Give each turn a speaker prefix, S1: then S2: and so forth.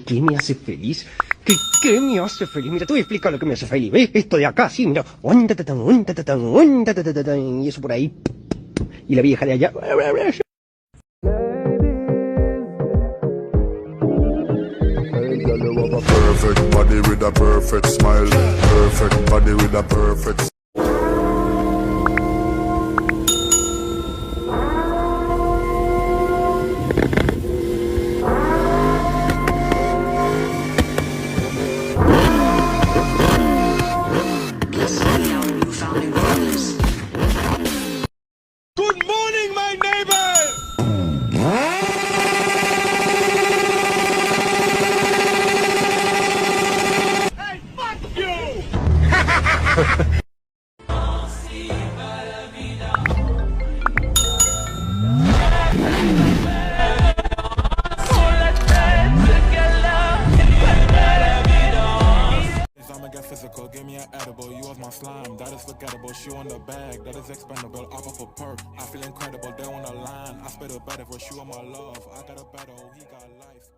S1: ¿Qué me hace feliz? ¿Qué me hace feliz? Mira, te voy a explicar lo que me hace feliz. ¿Ves? Esto de acá, sí, mira. Y eso por ahí. Y la vieja de allá.
S2: Perfect body with a perfect smile. Perfect body with a perfect.
S3: Good morning, my neighbor! Hey, fuck you!
S4: I'ma get physical, give me an edible. You was my slime, that is forgettable. Shoe on the bag, that is expendable. Off of a perk, I feel incredible. They on the line, I spit a better for shoe on my love. I got a battle, he got life.